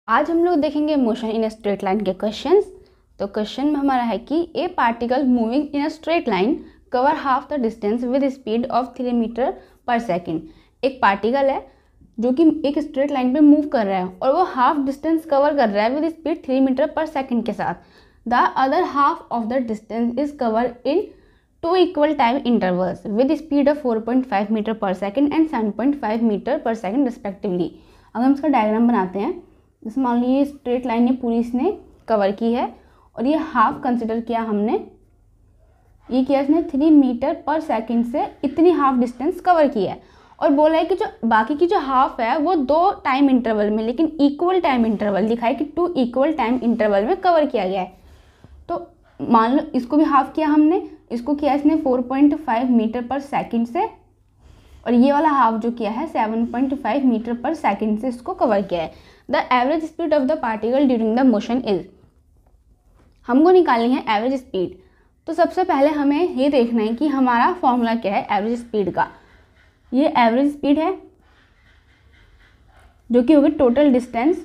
आज हम लोग देखेंगे मोशन इन स्ट्रेट लाइन के क्वेश्चंस। तो क्वेश्चन में हमारा है कि a particle moving in a straight line cover half the distance with speed of 3 metre per second. एक पार्टिकल है जो कि एक स्ट्रेट लाइन पे मूव कर रहा है और वो हाफ डिस्टेंस कवर कर रहा है with speed 3 metre per second के साथ। The other half of the distance is cover in 2 equal time intervals with speed of 4.5 meter per second and 7.5 meter per second respectively. अब हम इसका diagram बनाते हैं। जैसे मान लीजिए स्ट्रेट लाइन ने पूरी इसने कवर की है और ये हाफ कंसिडर किया हमने, ये किया इसने 3 मीटर पर सेकंड से इतनी हाफ डिस्टेंस कवर की है और बोला है कि जो बाकी की जो हाफ है वो 2 टाइम इंटरवल में, लेकिन इक्वल टाइम इंटरवल लिखा है कि 2 इक्वल टाइम इंटरवल में कवर किया गया है। तो मान लो इसको भी हाफ किया हमने, इसको किया इसने 4.5 मीटर पर सेकंड से और ये वाला हाफ जो किया है 7.5 मीटर पर सेकंड से इसको कवर किया है। The average speed of the particle during the motion is, हमको निकालनी है एवरेज स्पीड। तो सबसे पहले हमें ये देखना है कि हमारा फॉर्मूला क्या है एवरेज स्पीड का। ये एवरेज स्पीड है जो कि होगी टोटल डिस्टेंस।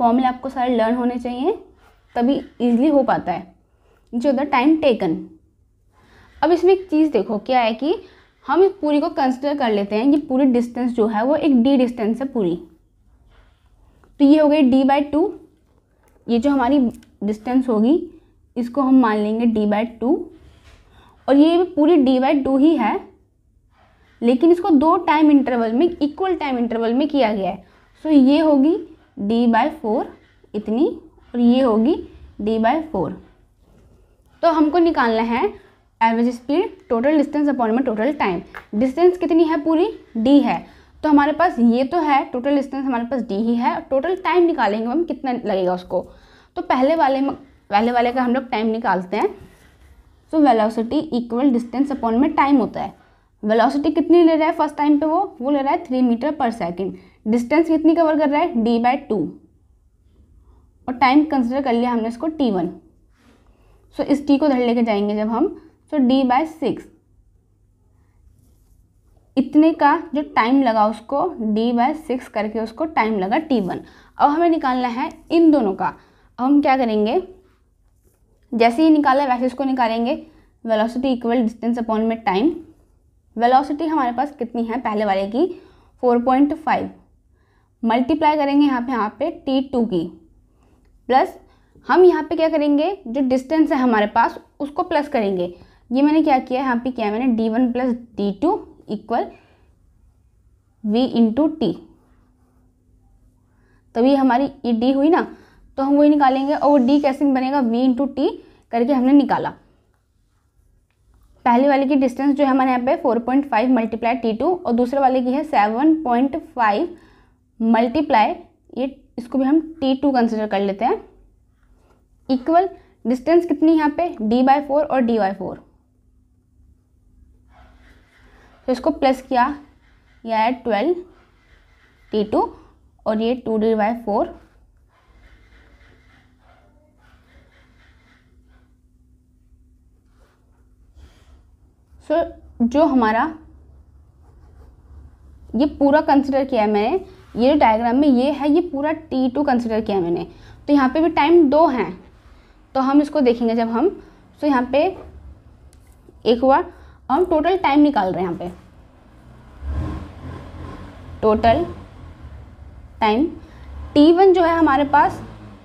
फॉर्मूला आपको सारे लर्न होने चाहिए तभी इजीली हो पाता है। जो द टाइम टेकन, अब इसमें एक चीज़ देखो क्या है कि हम इस पूरी को कंसिडर कर लेते हैं। ये पूरी डिस्टेंस जो है वो एक डी डिस्टेंस है पूरी, तो ये हो गई d/2। ये जो हमारी डिस्टेंस होगी इसको हम मान लेंगे d/2 और ये पूरी d/2 ही है, लेकिन इसको 2 टाइम इंटरवल में, इक्वल टाइम इंटरवल में किया गया है। सो ये होगी d/4 इतनी और ये होगी d/4। तो हमको निकालना है average speed total distance upon में टोटल टाइम। डिस्टेंस कितनी है पूरी d है, तो हमारे पास ये तो है टोटल डिस्टेंस हमारे पास d ही है। टोटल टाइम निकालेंगे हम कितना लगेगा उसको। तो पहले वाले का हम लोग टाइम निकालते हैं। So velocity equal distance upon में टाइम होता है। वेलोसिटी कितनी ले रहा है फर्स्ट टाइम पे, वो ले रहा है 3 मीटर पर सेकेंड। डिस्टेंस कितनी कवर कर रहा है d/2 और टाइम कंसिडर कर लिया हमने इसको t1। सो इस t को धर लेके जाएंगे जब हम, सो d/6 इतने का जो टाइम लगा उसको d/6 करके उसको टाइम लगा t1। अब हमें निकालना है इन दोनों का। अब हम क्या करेंगे, जैसे ही निकाला वैसे इसको निकालेंगे। वेलोसिटी इक्वल डिस्टेंस अपॉन में टाइम। वेलोसिटी हमारे पास कितनी है पहले वाले की 4.5, मल्टीप्लाई करेंगे यहाँ पे t2 की, प्लस हम यहाँ पे क्या करेंगे जो डिस्टेंस है हमारे पास उसको प्लस करेंगे। ये मैंने क्या किया यहाँ पे, किया मैंने d1 plus d2 equal v/t। तभी हमारी ये d हुई ना, तो हम वही निकालेंगे और वो d कैसे बनेगा, v/t करके हमने निकाला। पहले वाले की डिस्टेंस जो है हमारे यहाँ पे 4.5 मल्टीप्लाई t2 और दूसरे वाले की है 7.5 मल्टीप्लाई ये, इसको भी हम t2 कंसिडर कर लेते हैं। इक्वल डिस्टेंस कितनी यहाँ पे d/4 और d/4, तो इसको प्लस किया, यह है 12 t2 और ये 2d/4। सो जो हमारा ये पूरा कंसिडर किया है मैंने, ये डायग्राम में ये है, ये पूरा t2 कंसिडर किया है मैंने। तो यहाँ पे भी टाइम 2 हैं, तो हम इसको देखेंगे जब हम, सो यहाँ पे एक हुआ। हम टोटल टाइम निकाल रहे हैं यहाँ पे। टोटल टाइम t1 जो है हमारे पास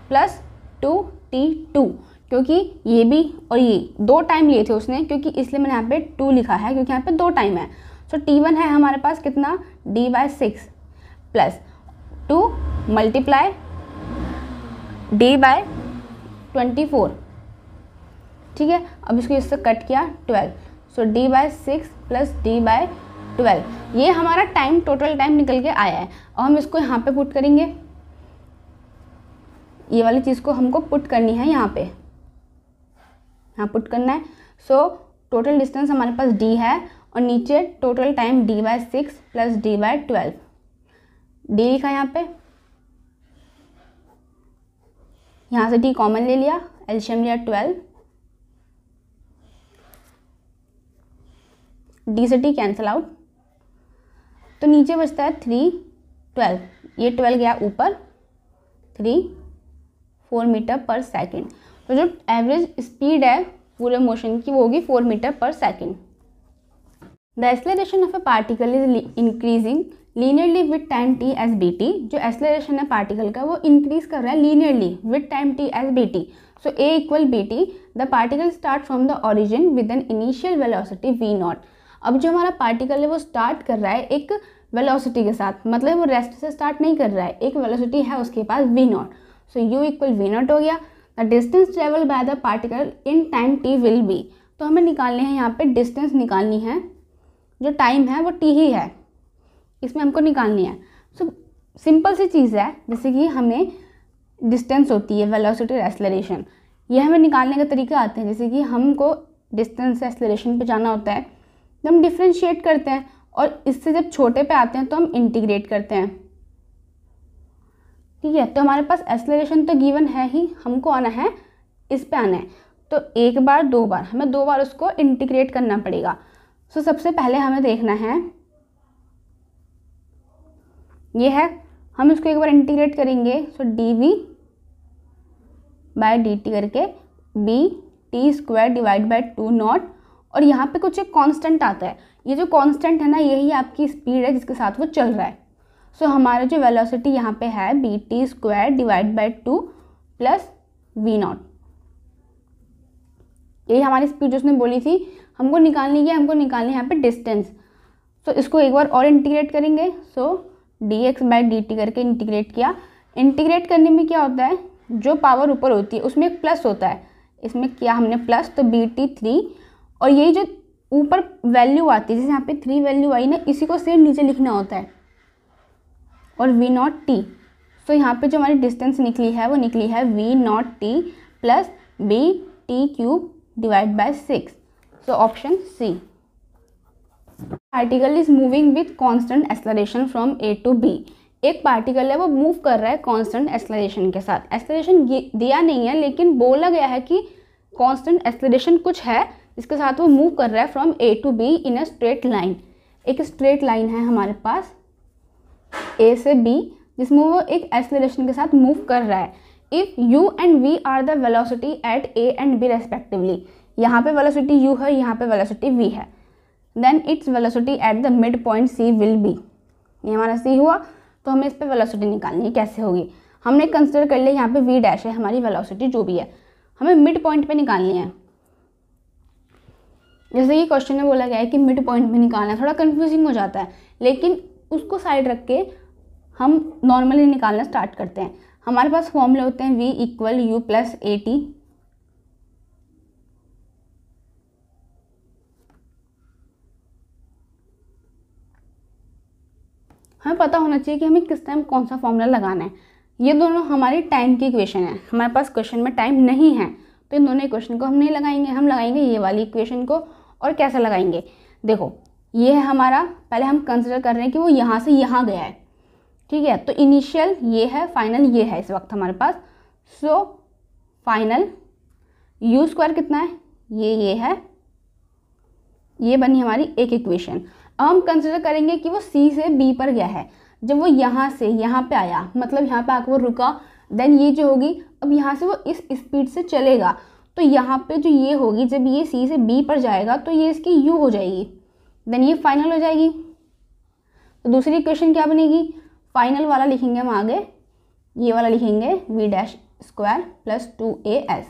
प्लस 2t2, क्योंकि ये भी और ये 2 टाइम लिए थे उसने, क्योंकि इसलिए मैंने यहाँ पे 2 लिखा है क्योंकि यहाँ पे 2 टाइम है। सो t1 है हमारे पास कितना d/6 प्लस 2 मल्टीप्लाई d/24। ठीक है, अब इसको इससे कट किया 12, सो d/6 प्लस d/12। ये हमारा टाइम टोटल टाइम निकल के आया है। और हम इसको यहाँ पे पुट करेंगे, ये वाली चीज़ को हमको पुट करनी है यहाँ पे, यहाँ पुट करना है। सो टोटल डिस्टेंस हमारे पास d है और नीचे total time d/6 plus d/12। d लिखा यहाँ पे, यहाँ से d कॉमन ले लिया, एलसीएम लिया 12, d से t कैंसिल आउट, तो नीचे बचता है 3 12, ये 12 गया ऊपर, 3 4 मीटर पर सेकेंड। तो जो एवरेज स्पीड है पूरे मोशन की वो होगी 4 meter per second. The acceleration of a particle is increasing linearly with time t as b t. जो एक्सेलरेशन है पार्टिकल का वो इंक्रीज कर रहा है linearly with time t as b t. So a equal b t, the particle start from the origin with an initial velocity v naught. अब जो हमारा पार्टिकल है वो स्टार्ट कर रहा है एक वेलोसिटी के साथ, मतलब वो रेस्ट से स्टार्ट नहीं कर रहा है, एक वेलोसिटी है उसके पास v naught. So u equal v naught हो गया। The distance travel by the particle in time t will be. तो हमें निकालने हैं यहाँ पे डिस्टेंस निकालनी है, जो टाइम है वो टी ही है, इसमें हमको निकालनी है। सो सिंपल सी चीज़ है, जैसे कि हमें डिस्टेंस होती है वेलोसिटी और एक्सेलरेशन, ये हमें निकालने का तरीका आते हैं। जैसे कि हमको डिस्टेंस से एक्सेलरेशन पे जाना होता है तो हम डिफ्रेंशिएट करते हैं, और इससे जब छोटे पे आते हैं तो हम इंटीग्रेट करते हैं। ठीक है, तो हमारे पास एक्सेलरेशन तो गिवन है ही, हमको आना है इस पे आना है। तो एक बार दो बार, हमें 2 बार उसको इंटीग्रेट करना पड़ेगा। सो सबसे पहले हमें देखना है ये है, हम इसको एक बार इंटीग्रेट करेंगे। So d v by d t करके b t square divide by 2 naught, और यहाँ पे कुछ एक कांस्टेंट आता है, ये जो कांस्टेंट है ना यही आपकी स्पीड है जिसके साथ वो चल रहा है। सो हमारा जो वेलोसिटी यहाँ पे है b t square divide by 2 plus v naught, यही हमारी स्पीड जो उसने बोली थी हमको निकालनी है, हमको निकालनी है यहाँ पे डिस्टेंस। सो इसको एक बार और इंटीग्रेट करेंगे। So d x by d t करके इंटीग्रेट किया। इंटीग्रेट करने में क्या होता है, जो पावर ऊपर होती है उसमें एक प्लस होता है, इसमें किया हमने प्लस, तो बी टी 3, और यही जो ऊपर वैल्यू आती है, जैसे यहाँ पे 3 वैल्यू आई ना, इसी को सेम नीचे लिखना होता है, और वी नॉट टी। सो यहाँ पे जो हमारी डिस्टेंस निकली है वो निकली है v naught t plus b t cube divide by 6। So option C. Particle is moving with constant acceleration from A to B. एक पार्टिकल है वो मूव कर रहा है कांस्टेंट एक्सेलरेशन के साथ। एक्सेलरेशन दिया नहीं है लेकिन बोला गया है कि कांस्टेंट एक्सेलरेशन कुछ है जिसके साथ वो मूव कर रहा है from A to B in a straight line. एक स्ट्रेट लाइन है हमारे पास ए से बी जिसमें वो एक एक्सेलरेशन के साथ मूव कर रहा है। If u and v are the velocity at A and B respectively, यहाँ पे वेलोसिटी यू है, यहाँ पे वेलोसिटी वी है, then its velocity at the mid point C will be. ये हमारा सी हुआ, तो हमें इस पर वेलोसिटी निकालनी है। कैसे होगी, हमने कंसिडर कर लिया यहाँ पे वी डैश है हमारी वेलोसिटी जो भी है, हमें मिड पॉइंट पे निकालनी है। जैसे कि क्वेश्चन में बोला गया है कि मिड पॉइंट पे निकालना है, थोड़ा कंफ्यूजिंग हो जाता है, लेकिन उसको साइड रख के हम नॉर्मली निकालना स्टार्ट करते हैं। हमारे पास फॉर्मूले होते हैं v equal u plus a t, हमें पता होना चाहिए कि हमें किस टाइम कौन सा फॉर्मूला लगाना है। ये दोनों हमारी टाइम की इक्वेशन है, हमारे पास क्वेश्चन में टाइम नहीं है तो इन दोनों इक्वेशन को हम नहीं लगाएंगे, हम लगाएंगे ये वाली इक्वेशन को। और कैसे लगाएंगे, देखो ये है हमारा, पहले हम कंसिडर कर रहे हैं कि वो यहाँ से यहाँ गया है, ठीक है, तो इनिशियल ये है, फाइनल ये है इस वक्त हमारे पास। सो फाइनल यू स्क्वायर कितना है, ये है, ये बनी हमारी एक इक्वेशन। अब हम कंसिडर करेंगे कि वो सी से बी पर गया है, जब वो यहाँ से यहाँ पे आया मतलब यहाँ पे आकर वो रुका, देन ये जो होगी, अब यहाँ से वो इस स्पीड से चलेगा तो यहाँ पे जो ये होगी, जब ये सी से बी पर जाएगा तो ये इसकी यू हो जाएगी, देन ये फाइनल हो जाएगी। तो दूसरी इक्वेशन क्या बनेगी, फाइनल वाला लिखेंगे हम आगे, ये वाला लिखेंगे we dash square plus 2as।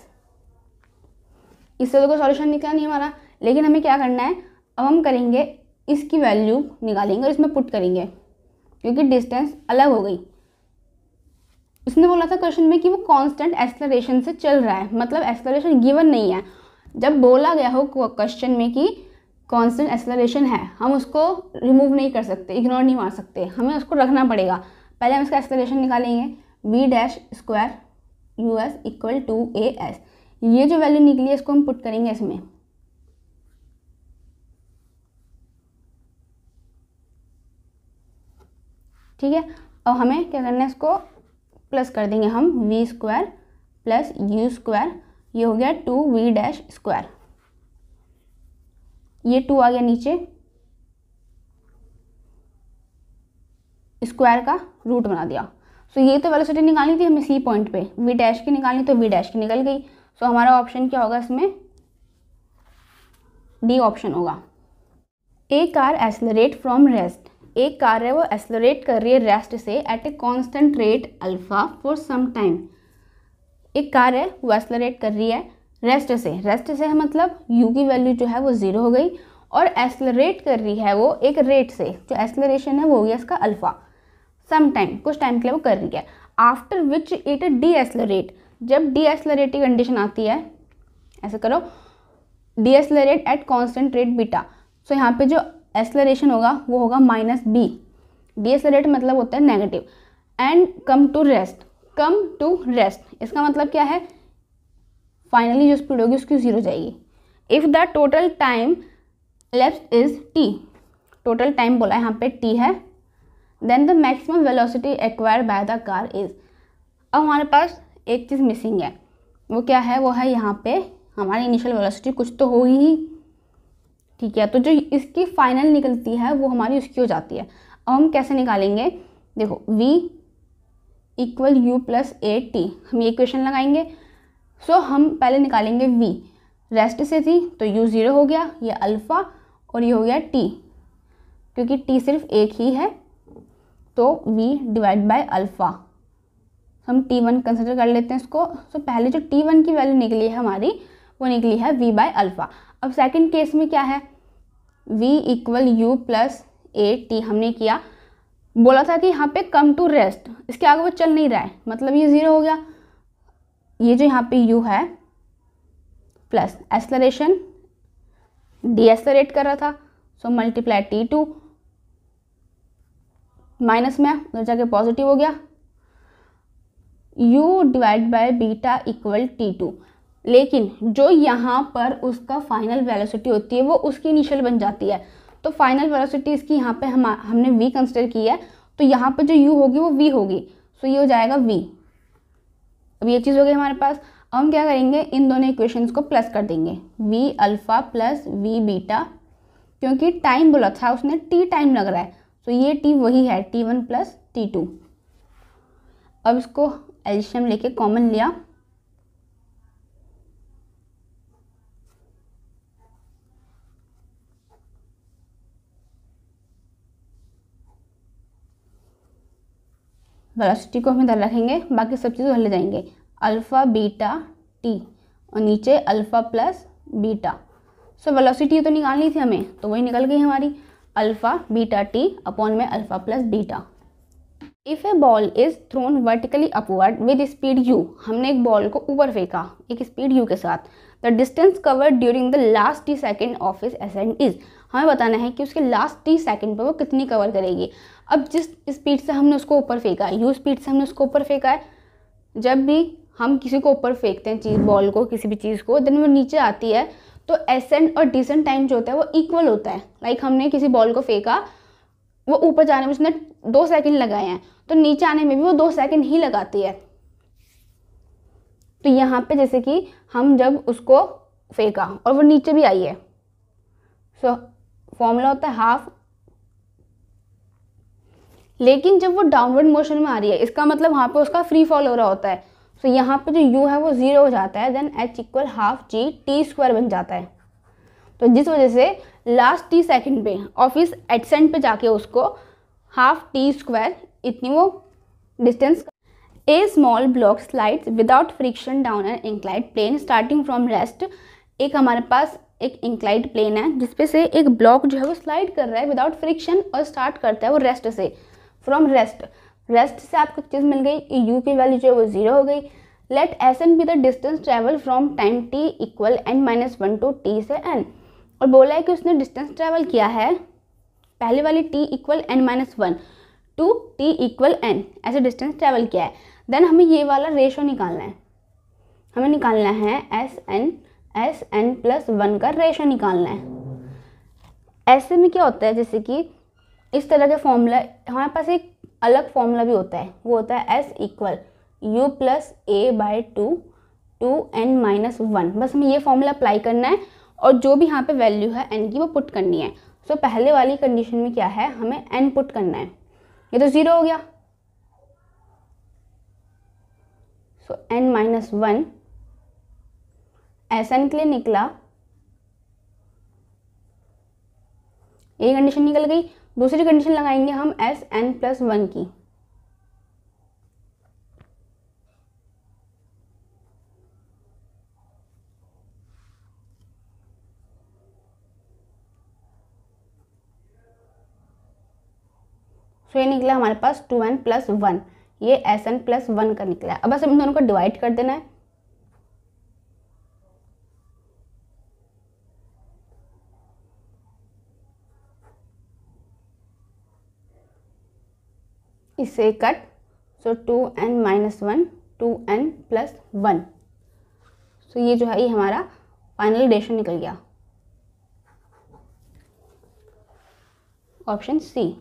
इससे तो कोई सॉल्यूशन निकला नहीं हमारा, लेकिन हमें क्या करना है, अब हम करेंगे इसकी वैल्यू निकालेंगे और इसमें पुट करेंगे क्योंकि डिस्टेंस अलग हो गई। उसने बोला था क्वेश्चन में कि वो कांस्टेंट एक्सेलरेशन से चल रहा है, मतलब एक्सेलरेशन गिवन नहीं है। जब बोला गया हो क्वेश्चन में कि कांस्टेंट एक्सेलरेशन है, हम उसको रिमूव नहीं कर सकते, इग्नोर नहीं मार सकते, हमें उसको रखना पड़ेगा। पहले हम इसका एक्सेलरेशन निकालेंगे, v dash square u s equal to a s. ये जो वैल्यू निकली है इसको हम पुट करेंगे इसमें, ठीक है। अब हमें क्या करना है, इसको प्लस कर देंगे हम, v square plus u square, ये हो गया 2v डैश स्क्वायर, ये 2 आ गया नीचे, स्क्वायर का रूट बना दिया। सो ये तो वेलोसिटी निकालनी थी हमें सी पॉइंट पे, वी डैश की निकालनी, तो वी डैश की निकल गई। सो हमारा ऑप्शन क्या होगा इसमें, डी ऑप्शन होगा। A car accelerate from rest, एक कार है वो एक्सेलरेट कर रही है रेस्ट से at a constant rate alpha for some time. एक कार है वो एक्सेलरेट कर रही है रेस्ट से है मतलब यू की वैल्यू जो है वो 0 हो गई, और एक्सेलरेट कर रही है वो एक रेट से, जो एक्सेलरेशन है वो हो गया इसका अल्फा, सम टाइम कुछ टाइम के लिए वो कर रही है। After which it decelerate, जब डी एक्सेलरेट की कंडीशन आती है, ऐसे करो, decelerate at constant rate beta. So यहाँ पे जो एक्सेलरेशन होगा वो होगा -b, डी एक्सेलरेट मतलब होता है negative, and come to rest, इसका मतलब क्या है, फाइनली जो स्पीड होगी उसकी 0 जाएगी। If the total time elapsed is t, total time बोला है यहाँ पे t है, then the maximum velocity acquired by the car is. अब हमारे पास एक चीज़ मिसिंग है, वो क्या है, वो है यहाँ पे हमारी इनिशियल वेलोसिटी कुछ तो होगी ही, ठीक है, तो जो इसकी फाइनल निकलती है वो हमारी उसकी हो जाती है। अब हम कैसे निकालेंगे, देखो v equal u plus a T, हम ये इक्वेशन लगाएंगे। सो हम पहले निकालेंगे v, रेस्ट से थी तो u 0 हो गया, ये अल्फ़ा और ये हो गया t, क्योंकि t सिर्फ एक ही है तो v डिवाइड बाय अल्फ़ा, हम t1 कंसिडर कर लेते हैं इसको। सो पहले जो t1 की वैल्यू निकली है हमारी वो निकली है v बाय अल्फ़ा। अब सेकंड केस में क्या है, v equal u plus a T हमने किया, बोला था कि यहाँ पे कम टू रेस्ट, इसके आगे वो चल नहीं रहा है मतलब ये 0 हो गया, ये जो यहाँ पे u है प्लस एक्सेलरेशन डी एक्सेलरेट कर रहा था, सो मल्टीप्लाई t2, माइनस में उधर जाके पॉजिटिव हो गया, u divide by beta equal t2, लेकिन जो यहाँ पर उसका फाइनल वेलोसिटी होती है वो उसकी इनिशियल बन जाती है, तो फाइनल वेलोसिटी इसकी यहाँ पे हमने v कंसिडर की है, तो यहाँ पे जो u होगी वो v होगी, सो ये हो जाएगा v। अब ये चीज़ हो गई हमारे पास। अब हम क्या करेंगे, इन दोनों इक्वेशंस को प्लस कर देंगे, v alpha plus v beta, क्योंकि टाइम बोला था उसने t टाइम लग रहा है, तो ये t वही है t1 प्लस t2। अब इसको एलसीएम लेके कॉमन लिया, वेलोसिटी को हम इधर रखेंगे, बाकी सब चीज़ उधर ले जाएंगे, अल्फ़ा बीटा टी और नीचे alpha plus beta. So velocity तो निकालनी थी हमें, तो वही निकल गई हमारी, अल्फ़ा बीटा टी अपॉन में alpha plus beta. If A ball is thrown vertically upward with speed u, हमने एक बॉल को ऊपर फेंका एक स्पीड u के साथ, the distance covered during the last t second of is ascent is, हमें बताना है कि उसके लास्ट t सेकेंड पर वो कितनी कवर करेगी। अब जिस स्पीड से हमने उसको ऊपर फेंका है, u स्पीड से हमने उसको ऊपर फेंका है, जब भी हम किसी को ऊपर फेंकते हैं चीज़, बॉल को, किसी भी चीज़ को, देन वो नीचे आती है तो एसेंट और डिसेंट टाइम जो होता है वो इक्वल होता है। लाइक हमने किसी बॉल को फेंका, वो ऊपर जाने में उसने 2 सेकंड लगाए हैं, तो नीचे आने में भी वो 2 सेकंड ही लगाती है। तो यहाँ पे जैसे कि हम जब उसको फेंका और वो नीचे भी आई है, सो फॉर्मूला होता है हाफ, लेकिन जब वो डाउनवर्ड मोशन में आ रही है इसका मतलब वहाँ पे उसका फ्री फॉल हो रहा होता है, सो यहाँ पे जो u है वो 0 हो जाता है, then h equal half g t square बन जाता है। तो जिस वजह से लास्ट t सेकंड पे ऑफ इस एडसेंट पे जाके उसको हाफ t स्क्वायर इतनी वो distance. A small block slides without friction down an inclined plane starting from rest, एक हमारे पास एक इंक्लाइड प्लेन है जिसपे से एक ब्लॉक जो है वो स्लाइड कर रहा है विदाउट फ्रिक्शन, और स्टार्ट करता है वो रेस्ट से, फ्रॉम रेस्ट से आपको चीज़ मिल गई कि u की वैल्यू जो है वो 0 हो गई। Let S n be the distance travel from time t equal n-1 to t से n, और बोला है कि उसने डिस्टेंस ट्रेवल किया है पहले वाली t equal n-1 to t equal n, ऐसे डिस्टेंस ट्रेवल किया है। देन हमें ये वाला रेशो निकालना है, हमें निकालना है एस एन प्लस 1 का रेशो निकालना है। ऐसे में क्या होता है, जैसे कि इस तरह के फॉर्मूला, हमारे पास एक अलग फॉर्मूला भी होता है, वो होता है s equal u plus A by two n-1, बस हमें ये फॉर्मूला अप्लाई करना है और जो भी यहाँ पे वैल्यू है n की वो पुट करनी है। सो पहले वाली कंडीशन में क्या है, हमें n पुट करना है, ये तो 0 हो गया। सो n-1 ऐसा निकले, निकला, ये कंडीशन निकल गई। दूसरी कंडीशन लगाएंगे हम Sn+1 की। सो ये निकला हमारे पास 2n+1, ये Sn+1 का निकला है। अब बस इन दोनों को डिवाइड कर देना है। इससे कट, सो 2n-1 2n+1। सो ये जो है ये हमारा फाइनल रेशियो निकल गया, option C.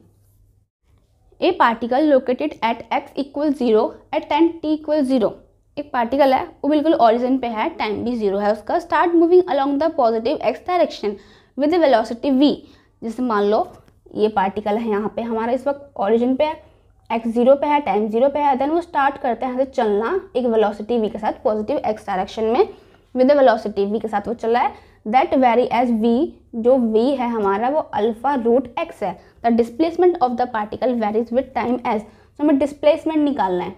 A particle located at x = 0 at time t = 0। एक पार्टिकल है, वो बिल्कुल ओरिजिन पे है, टाइम भी 0 है उसका। Start moving along the positive x direction with velocity v। जैसे मान लो ये पार्टिकल है यहाँ पे हमारा, इस वक्त ओरिजिन पे है, x 0 पे है, टाइम 0 पे है। देन वो स्टार्ट करते हैं चलना एक वेलोसिटी v के साथ, पॉजिटिव x डायरेक्शन में विद वेलोसिटी v के साथ वो चल रहा है। दैट वेरी एज v, जो v है हमारा वो α√x है। The displacement of the particle varies with time as. तो हमें डिस्प्लेसमेंट निकालना है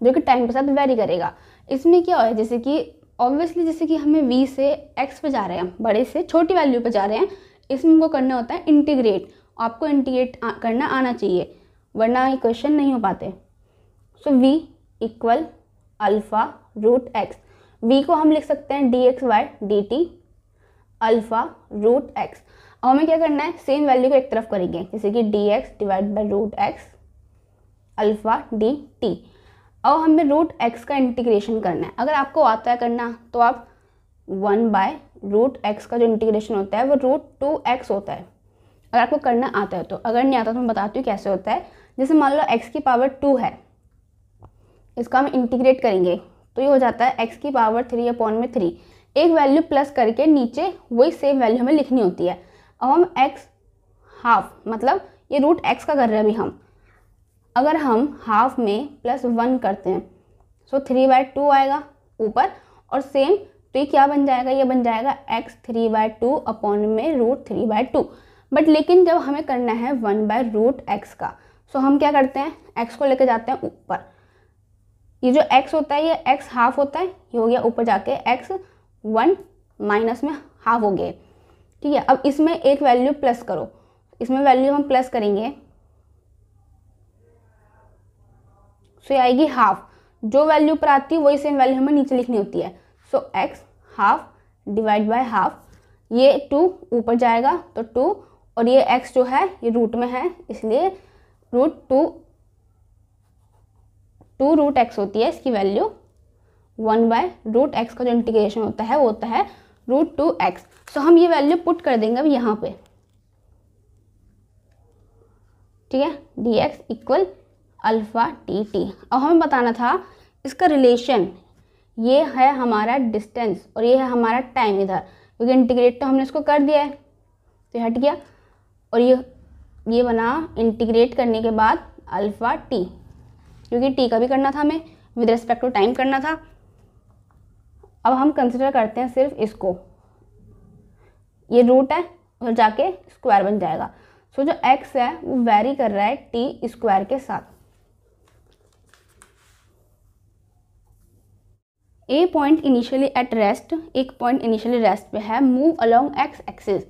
जो कि टाइम के साथ वेरी करेगा। इसमें क्या है, जैसे कि ऑब्वियसली जैसे कि हमें v से x पे जा रहे हैं, बड़े से छोटी वैल्यू पे जा रहे हैं, इसमें हमको करना होता है इंटीग्रेट। आपको इंटीग्रेट करना आना चाहिए, वरना ये क्वेश्चन नहीं हो पाते। सो v = α√x। v को हम लिख सकते हैं dx/dt α√x। अब हमें क्या करना है, सेम वैल्यू को एक तरफ करेंगे, जैसे कि dx/√x α/dt। अब हमें √x का इंटीग्रेशन करना है। अगर आपको आता है करना तो आप 1/√x का जो इंटीग्रेशन होता है वो √2x होता है, अगर आपको करना आता है तो। अगर नहीं आता तो मैं बताती हूँ कैसे होता है। जैसे मान लो x की पावर 2 है, इसका हम इंटीग्रेट करेंगे तो ये हो जाता है x की पावर 3/3। एक वैल्यू प्लस करके नीचे वही सेम वैल्यू हमें लिखनी होती है। अब हम x हाफ, मतलब ये √x का कर रहे हैं अभी हम, अगर हम हाफ में +1 करते हैं सो 3/2 आएगा ऊपर, और सेम तो ये क्या बन जाएगा, ये बन जाएगा x 3/2 अपॉन में √3/2। बट लेकिन जब हमें करना है 1/√x का, सो हम क्या करते हैं, x को लेकर जाते हैं ऊपर। ये जो x होता है ये x हाफ होता है, ये हो गया ऊपर जाके x 1 माइनस में हाफ हो गए, ठीक है। अब इसमें एक वैल्यू प्लस करो, इसमें वैल्यू हम प्लस करेंगे सो ये आएगी हाफ। जो वैल्यू पर आती है वही सेम वैल्यू हमें नीचे लिखनी होती है। सो x half divide by half, ये 2 ऊपर जाएगा तो 2, और ये x जो है ये रूट में है इसलिए √2√x होती है इसकी वैल्यू। 1/√x का जो इंटीग्रेशन होता है वो होता है √2x। सो हम ये वैल्यू पुट कर देंगे अब यहाँ पे, ठीक है। dx = α/dt। अब हमें बताना था इसका रिलेशन, ये है हमारा डिस्टेंस और ये है हमारा टाइम इधर, क्योंकि इंटीग्रेट तो हमने इसको कर दिया है तो ये हट गया, और ये बना इंटीग्रेट करने के बाद α/t, क्योंकि t का भी करना था हमें, विद रिस्पेक्ट टू टाइम करना था। अब हम कंसिडर करते हैं सिर्फ इसको, ये रूट है और जाके स्क्वायर बन जाएगा। सो जो x है वो वेरी कर रहा है t² के साथ। ए पॉइंट इनिशियली एट रेस्ट, एक पॉइंट इनिशियली रेस्ट पे है, move along x axis.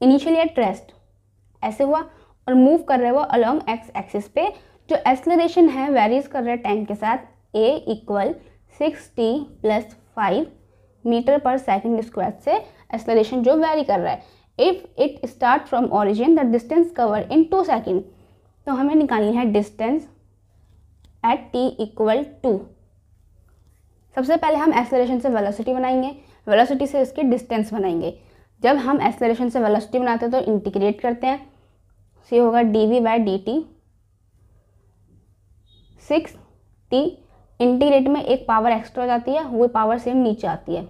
Initially at rest ऐसे हुआ और मूव कर रहे वो अलोंग x एक्सिस पे। जो एक्सेलरेशन है वेरीज कर रहा है टाइम के साथ। a = 6t + 5 मीटर/सेकंड² से एक्सेलरेशन जो वेरी कर रहा है। If it start from origin the distance cover in 2 second. तो हमें निकालनी है डिस्टेंस एट t = 2। सबसे पहले हम एक्सेलरेशन से वेलोसिटी बनाएंगे, वेलोसिटी से इसकी डिस्टेंस बनाएंगे। जब हम एक्सेलरेशन से वेलोसिटी बनाते हैं तो इंटीग्रेट करते हैं, से होगा dv/dt 6t। इंटीग्रेट में एक पावर एक्स्ट्रा हो जाती है, वो पावर सेम नीचे आती है।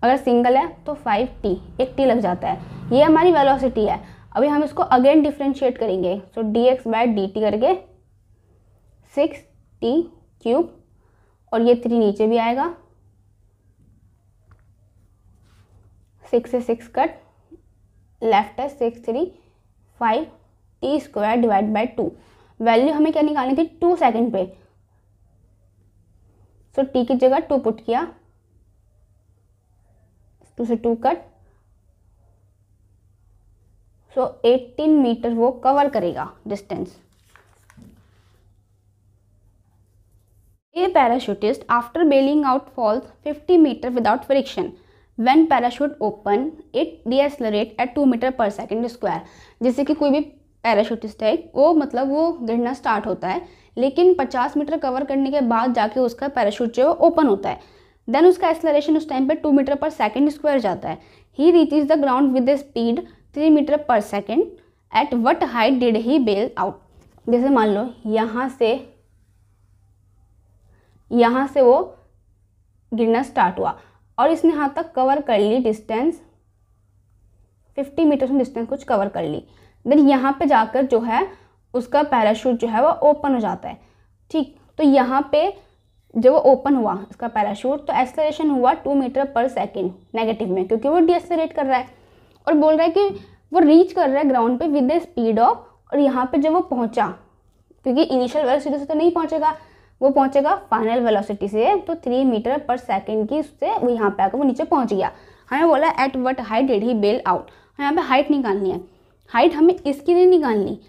अगर सिंगल है तो 5t, एक t लग जाता है। ये हमारी वेलोसिटी है। अभी हम इसको अगेन डिफ्रेंशिएट करेंगे, सो dx/dt करके 6t³ और ये 3 नीचे भी आएगा, 6 से 6 कट, लेफ्ट है 6 3 5 t² डिवाइड बाई 2। वैल्यू हमें क्या निकालनी थी 2 सेकेंड पे, सो t की जगह 2 पुट किया, 2 से 2 कट, सो 18 मीटर वो कवर करेगा distance. A parachutist after bailing out falls 50 meter without friction. When parachute open, it decelerates at 2 metre per second square. जैसे कि कोई भी पैराशूटिस्ट है वो मतलब वो गिरना स्टार्ट होता है, लेकिन 50 मीटर कवर करने के बाद जाके उसका पैराशूट जो है ओपन होता है, देन उसका एक्सेलरेशन उस टाइम पे 2 मीटर पर सेकेंड स्क्वायर जाता है। He reaches the ground with the speed 3 metre per second. At what height did he bail out. जैसे मान लो यहाँ से वो गिरना स्टार्ट हुआ और इसने यहाँ तक कवर कर ली डिस्टेंस, 50 मीटर में डिस्टेंस कुछ कवर कर ली। देन यहाँ पे जाकर जो है उसका पैराशूट जो है वो ओपन हो जाता है, ठीक। तो यहाँ पे जब वो ओपन हुआ इसका पैराशूट, तो एक्सेलरेशन हुआ 2 मीटर पर सेकेंड नेगेटिव में, क्योंकि वो डिएक्सेलरेट कर रहा है और बोल रहा है कि वो रीच कर रहा है ग्राउंड पे विद द स्पीड ऑफ, और यहाँ पे जब वो पहुँचा, क्योंकि इनिशियल वेलोसिटी से तो नहीं पहुँचेगा, वो पहुँचेगा फाइनल वेलोसिटी से, तो 3 मीटर पर सेकेंड की उससे वो यहाँ पे आकर वो नीचे पहुँच गया। हमें बोला at what height did he bail out, यहाँ पे हाइट निकालनी है। हाइट हमें इसकी नहीं निकालनी,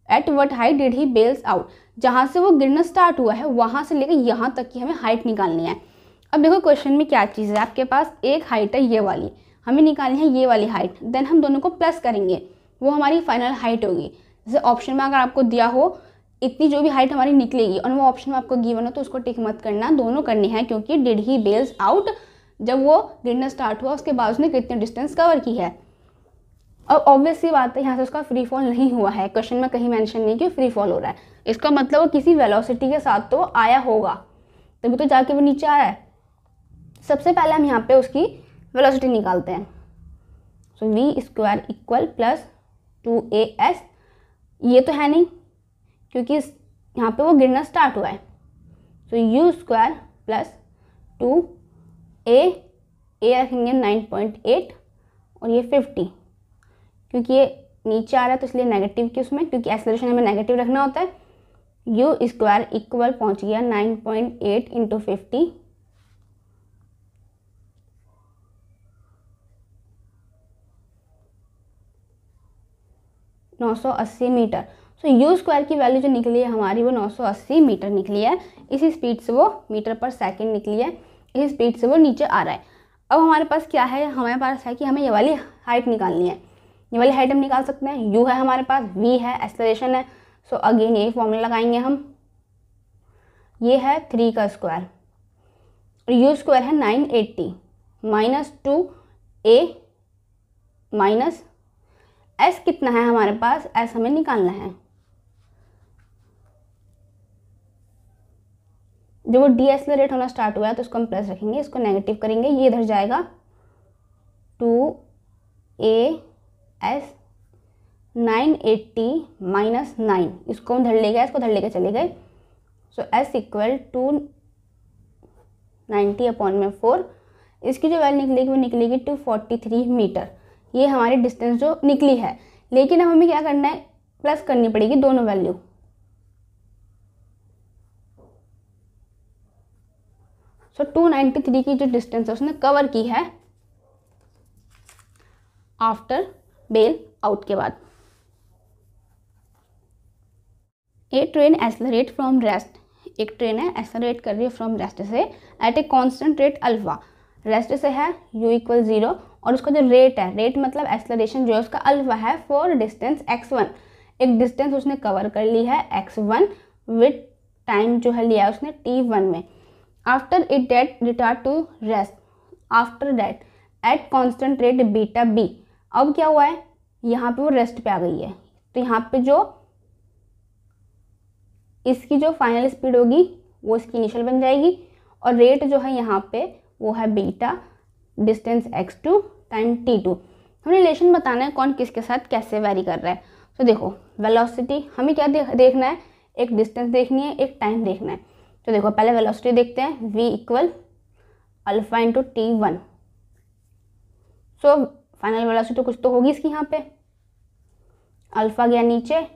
at what height did he bails out, जहाँ से वो गिरना स्टार्ट हुआ है वहाँ से लेकर यहाँ तक की हमें हाइट निकालनी है। अब देखो क्वेश्चन में क्या चीज़ है, आपके पास एक हाइट है ये वाली, हमें निकालनी है ये वाली हाइट, देन हम दोनों को प्लस करेंगे, वो हमारी फाइनल हाइट होगी। जैसे ऑप्शन में अगर आपको दिया हो इतनी जो भी हाइट हमारी निकलेगी और वो ऑप्शन में आपको गिवन हो तो उसको टिक मत करना, दोनों करनी है, क्योंकि डिड ही बेल्स आउट जब वो गिरना स्टार्ट हुआ उसके बाद उसने कितनी डिस्टेंस कवर की है। अब ऑब्वियस सी बात है यहाँ से उसका फ्री फॉल नहीं हुआ है, क्वेश्चन में कहीं मेंशन नहीं कि फ्री फॉल हो रहा है, इसका मतलब वो किसी वेलोसिटी के साथ तो आया होगा, तभी तो जाके वो नीचे आया है। सबसे पहले हम यहाँ पे उसकी वेलोसिटी निकालते हैं, सो v² इक्वल प्लस 2as, ये तो है नहीं क्योंकि यहाँ पे वो गिरना स्टार्ट हुआ है, सो u² प्लस 2a, रखेंगे 9.8 और ये 50, क्योंकि ये नीचे आ रहा है तो इसलिए नेगेटिव की उसमें, क्योंकि एक्सेलरेशन हमें नेगेटिव रखना होता है। u² इक्वल पहुँच गया 9.8 इंटू 50, (980 मीटर। सो u² की वैल्यू जो निकली है हमारी वो 980 मीटर निकली है। इसी स्पीड से वो मीटर पर सेकंड निकली है, इसी स्पीड से वो नीचे आ रहा है। अब हमारे पास क्या है, हमारे पास है कि हमें ये वाली हाइट निकालनी है। ये वाली हाइट हम निकाल सकते हैं, u है हमारे पास, v है, एक्सेलरेशन है, सो अगेन यही फॉर्मूला लगाएंगे हम। ये है 3 का स्क्वायर और u² है 980 माइनस 2a माइनस s कितना है हमारे पास, s हमें निकालना है। जब वो डीएक्सेलरेट होना स्टार्ट हुआ है तो इसको हम प्लस रखेंगे, इसको नेगेटिव करेंगे, ये इधर जाएगा 2as 980 माइनस 9, इसको हम धर ले गए, इसको धर लेके चले गए, सो s इक्वल टू 90/4। इसकी जो वैल्यू निकलेगी वो निकलेगी 243 मीटर। ये हमारी डिस्टेंस जो निकली है, लेकिन अब हमें क्या करना है, प्लस करनी पड़ेगी दोनों वैल्यू। सो 293 की जो डिस्टेंस है उसने कवर की है आफ्टर बेल आउट के बाद। A train accelerate from rest, एक ट्रेन है एक्सेलरेट कर रही है फ्रॉम रेस्ट से at a constant rate alpha, rest से है u इक्वल 0 और उसका जो रेट है, रेट मतलब एक्सेलरेशन जो है उसका अल्फा है फॉर डिस्टेंस x1, एक डिस्टेंस उसने कवर कर ली है x1 विद टाइम जो है लिया है उसने t1 में। After it that retard to rest after that at constant rate beta b। अब क्या हुआ है, यहाँ पे वो रेस्ट पे आ गई है, तो यहाँ पे जो इसकी जो फाइनल स्पीड होगी वो इसकी इनिशियल बन जाएगी और रेट जो है यहाँ पे वो है beta distance x2 time t2। हमें रिलेशन बताना है कौन किसके साथ कैसे वेरी कर रहा है। तो देखो वेलोसिटी हमें क्या देखना है, एक डिस्टेंस देखनी है, एक टाइम देखना है। तो देखो पहले वेलोसिटी देखते हैं, v equal alpha into t1। So final velocity कुछ तो होगी इसकी, यहाँ पे अल्फा गया नीचे,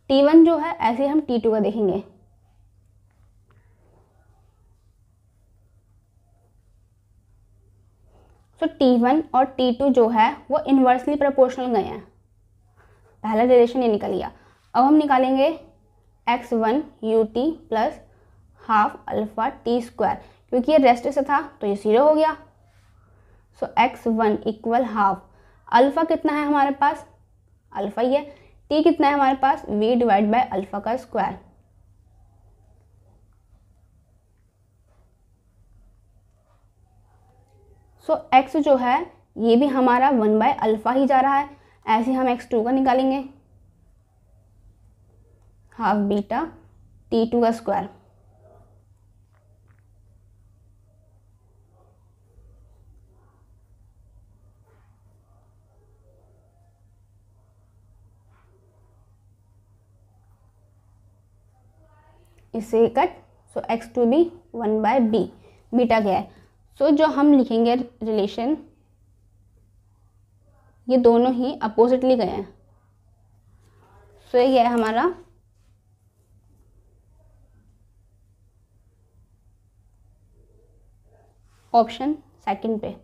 t1 जो है ऐसे ही हम t2 का देखेंगे। सो t1 और t2 जो है वो इन्वर्सली प्रोपोर्शनल गए हैं, पहला रिलेशन ये निकल गया। अब हम निकालेंगे x1 ut plus half alpha T square, क्योंकि ये रेस्ट से था तो ये 0 हो गया। सो x1 इक्वल हाफ, अल्फा कितना है हमारे पास, अल्फा ही है, t कितना है हमारे पास, v डिवाइड बाय अल्फा का स्क्वायर। सो x जो है ये भी हमारा 1 बाय अल्फा ही जा रहा है, ऐसे हम x2 का निकालेंगे, हाफ बीटा t2 का स्क्वायर। इससे कट, सो x2 भी 1 बाय b बीटा गया है। सो जो हम लिखेंगे रिलेशन, ये दोनों ही अपोजिटली गए हैं। सो ये है हमारा ऑप्शन सेकंड पे।